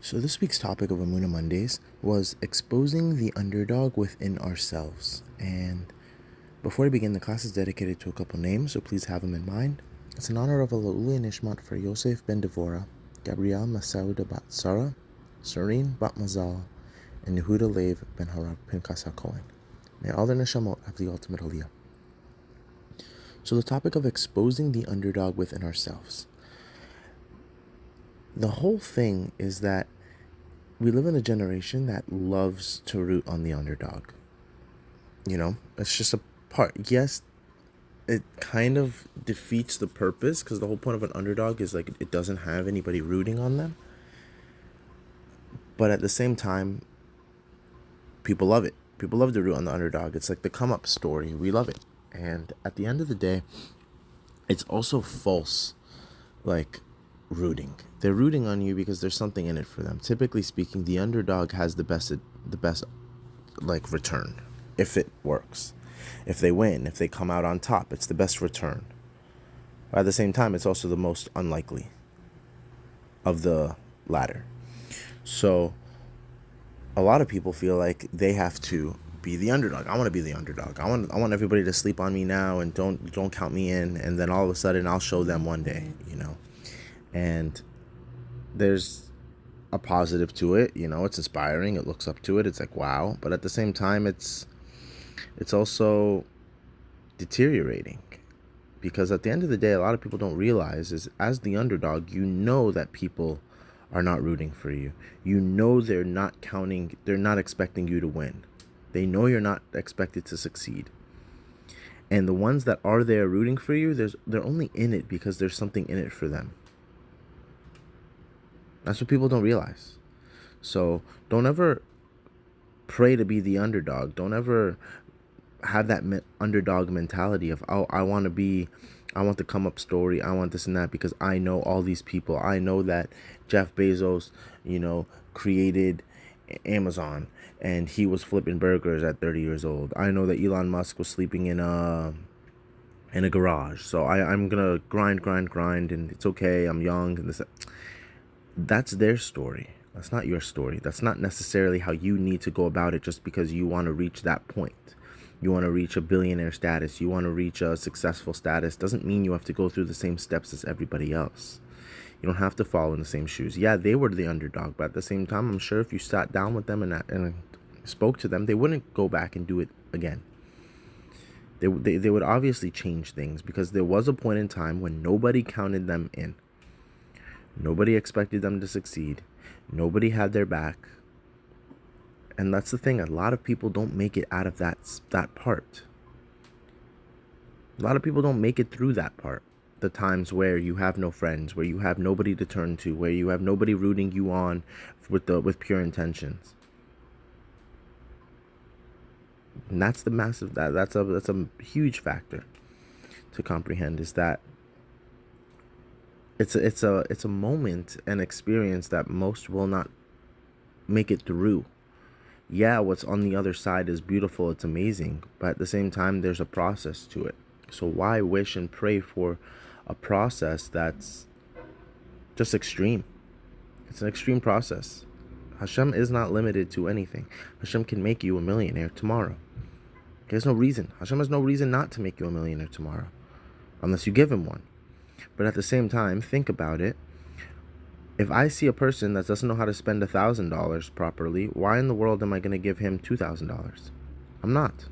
So this week's topic of Amuna Mondays was exposing the underdog within ourselves. And before we begin, the class is dedicated to a couple names, so please have them in mind. It's in honor of Alauli Nishmat for Yosef ben Devora, Gabriel Masauda bat Sarah, Serene bat Mazal, and Yehuda Lev ben Harab Pinkas HaKohen. May all their neshamot have the ultimate aliyah. So the topic of exposing the underdog within ourselves. The whole thing is that we live in a generation that loves to root on the underdog. It's just a part. Yes, it kind of defeats the purpose because the whole point of an underdog is like it doesn't have anybody rooting on them. But at the same time, people love it. People love to root on the underdog. It's like the come up story. We love it. And at the end of the day, it's also false, like rooting. They're rooting on you because there's something in it for them. Typically speaking, the underdog has the best like return if it works. If they win, if they come out on top, it's the best return. But at the same time, it's also the most unlikely of the latter. So a lot of people feel like they have to be the underdog. I want to be the underdog. I want everybody to sleep on me now and don't count me in, and then all of a sudden I'll show them one day, And there's a positive to it, it's inspiring, it looks up to it, it's like wow, but at the same time it's also deteriorating, because at the end of the day, a lot of people don't realize is as the underdog, that people are not rooting for you. They're not expecting you to win. They know you're not expected to succeed. And the ones that are there rooting for you, they're only in it because there's something in it for them. That's what people don't realize. So don't ever pray to be the underdog. Don't ever have that underdog mentality of, oh, I want the come up story. I want this and that because I know all these people. I know that Jeff Bezos, created Amazon and he was flipping burgers at 30 years old. I know that Elon Musk was sleeping in a garage. So I'm going to grind and it's okay. I'm young and this. That's their story. That's not your story. That's not necessarily how you need to go about it just because you want to reach that point. You want to reach a billionaire status. You want to reach a successful status. Doesn't mean you have to go through the same steps as everybody else. You don't have to follow in the same shoes. Yeah, they were the underdog, but at the same time, I'm sure if you sat down with them and spoke to them, they wouldn't go back and do it again. They would obviously change things because there was a point in time when nobody counted them in. Nobody expected them to succeed. Nobody had their back. And that's the thing. A lot of people don't make it out of that part. A lot of people don't make it through that part. The times where you have no friends, where you have nobody to turn to, where you have nobody rooting you on with pure intentions. And that's the massive that's a huge factor to comprehend, is that it's a moment and experience that most will not make it through. Yeah, what's on the other side is beautiful, it's amazing, but at the same time there's a process to it. So why wish and pray for a process that's just extreme? It's an extreme process. Hashem is not limited to anything. Hashem can make you a millionaire tomorrow. There's no reason. Hashem has no reason not to make you a millionaire tomorrow, unless you give him one. But at the same time, think about it. If I see a person that doesn't know how to spend $1,000 properly, why in the world am I going to give him $2,000? I'm not.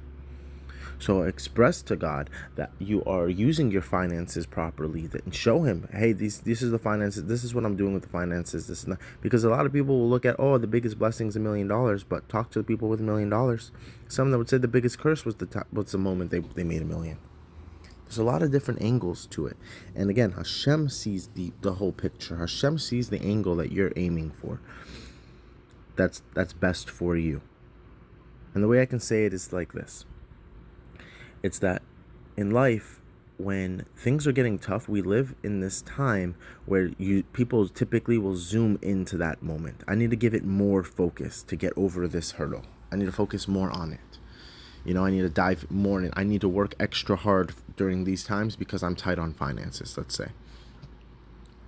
So express to God that you are using your finances properly, and show him, hey, this is the finances. This is what I'm doing with the finances. This is not, because a lot of people will look at, oh, the biggest blessing is $1 million, but talk to the people with $1 million. Some of them would say the biggest curse was the moment they made $1 million. There's a lot of different angles to it. And again, Hashem sees the whole picture. Hashem sees the angle that you're aiming for. That's best for you. And the way I can say it is like this. It's that in life, when things are getting tough, we live in this time where people typically will zoom into that moment. I need to give it more focus to get over this hurdle. I need to focus more on it. I need to dive more in it. I need to work extra hard during these times because I'm tight on finances, let's say.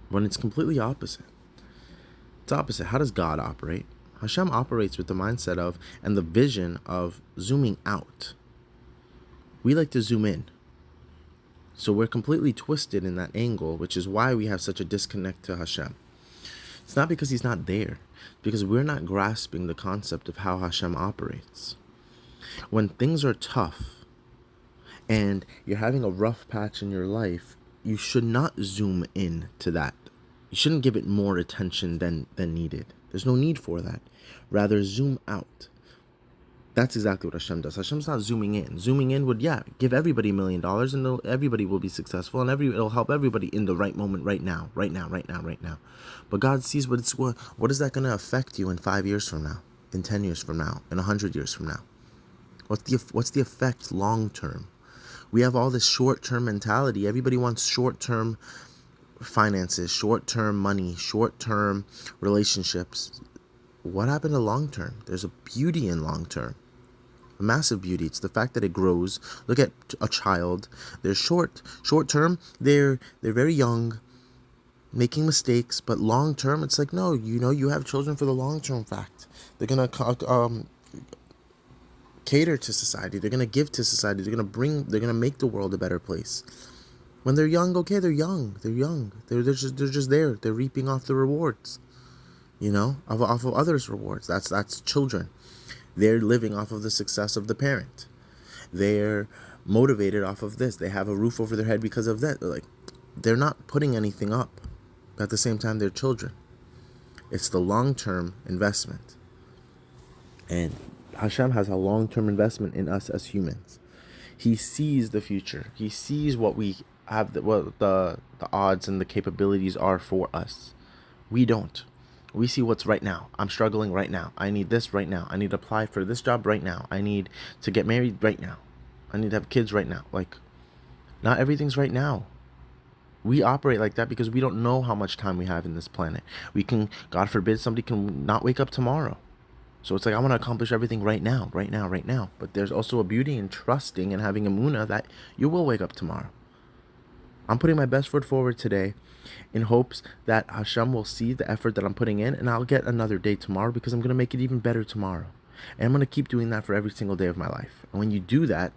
When it's completely opposite. It's opposite. How does God operate? Hashem operates with the mindset of and the vision of zooming out. We like to zoom in. So we're completely twisted in that angle, which is why we have such a disconnect to Hashem. It's not because he's not there, because we're not grasping the concept of how Hashem operates. When things are tough and you're having a rough patch in your life, you should not zoom in to that. You shouldn't give it more attention than needed. There's no need for that. Rather, zoom out. That's exactly what Hashem does. Hashem's not zooming in. Zooming in would, give everybody $1 million and everybody will be successful and it'll help everybody in the right moment, right now. But God sees what is that going to affect you in 5 years from now, in 10 years from now, in 100 years from now? What's the effect long term? We have all this short-term mentality. Everybody wants short-term finances, short-term money, short-term relationships. What happened to long-term? There's a beauty in long-term. A massive beauty. It's the fact that it grows. Look at a child. They're short-term. They're very young, making mistakes. But long-term, it's like, no, you have children for the long-term fact. They're going to cater to society. They're going to give to society. They're going to make the world a better place. When they're young, okay, they're young. They're just there. They're reaping off the rewards, off of others' rewards. That's children. They're living off of the success of the parent. They're motivated off of this. They have a roof over their head because of that. They're not putting anything up. But at the same time, they're children. It's the long-term investment. And Hashem has a long-term investment in us as humans. He sees the future. He sees what we have, what the odds and the capabilities are for us. We don't. We see what's right now. I'm struggling right now. I need this right now. I need to apply for this job right now. I need to get married right now. I need to have kids right now. Not everything's right now. We operate like that because we don't know how much time we have in this planet. We can, God forbid, somebody can not wake up tomorrow. So it's like, I want to accomplish everything right now. But there's also a beauty in trusting and having emunah that you will wake up tomorrow. I'm putting my best foot forward today in hopes that Hashem will see the effort that I'm putting in, and I'll get another day tomorrow because I'm going to make it even better tomorrow. And I'm going to keep doing that for every single day of my life. And when you do that,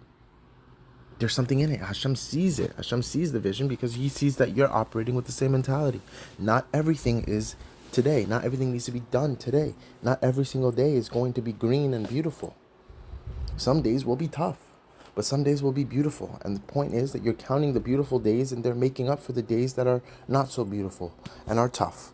there's something in it. Hashem sees it. Hashem sees the vision because he sees that you're operating with the same mentality. Not everything is today. Not everything needs to be done today. Not every single day is going to be green and beautiful. Some days will be tough, but some days will be beautiful. And the point is that you're counting the beautiful days and they're making up for the days that are not so beautiful and are tough.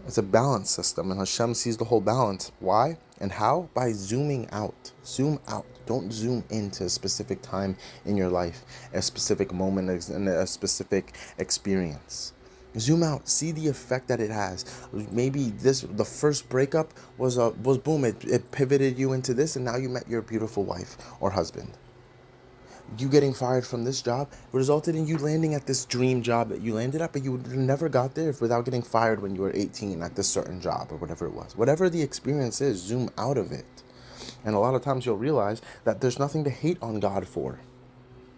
It's a balance system, and Hashem sees the whole balance. Why and how? By zooming out. Zoom out. Don't zoom into a specific time in your life, a specific moment, and a specific experience. Zoom out. See the effect that it has. Maybe the first breakup was boom. It pivoted you into this, and now you met your beautiful wife or husband. You getting fired from this job resulted in you landing at this dream job that you landed at, but you never got there without getting fired when you were 18 at this certain job or whatever it was. Whatever the experience is, zoom out of it. And a lot of times you'll realize that there's nothing to hate on God for.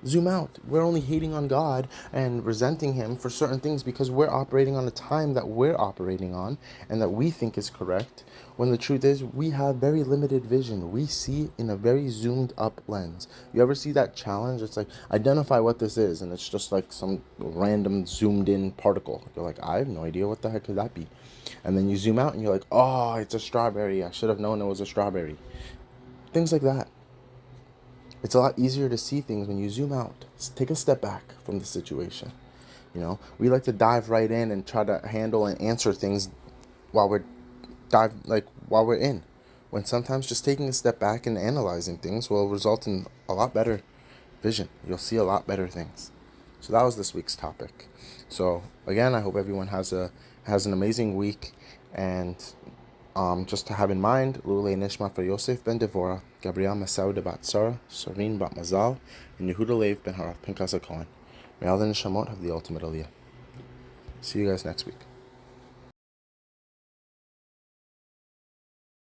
Zoom out. We're only hating on God and resenting him for certain things because we're operating on a time that we're operating on and that we think is correct, when the truth is we have very limited vision. We see in a very zoomed up lens. You ever see that challenge? It's like, identify what this is, and it's just like some random zoomed in particle. You're like, I have no idea what the heck could that be. And then you zoom out and you're like, oh, it's a strawberry. I should have known it was a strawberry. Things like that. It's a lot easier to see things when you zoom out. Take a step back from the situation. We like to dive right in and try to handle and answer things while we're in. When sometimes just taking a step back and analyzing things will result in a lot better vision. You'll see a lot better things. So that was this week's topic. So again, I hope everyone has an amazing week, and just to have in mind, Lulei Nishma for Yosef ben Devorah, Gabriel Masauda bat Sarah, Sorin bat Mazal, and Yehuda Lev ben Harav Pinkas HaKohen. May all the Neshamot have the ultimate aliyah. See you guys next week.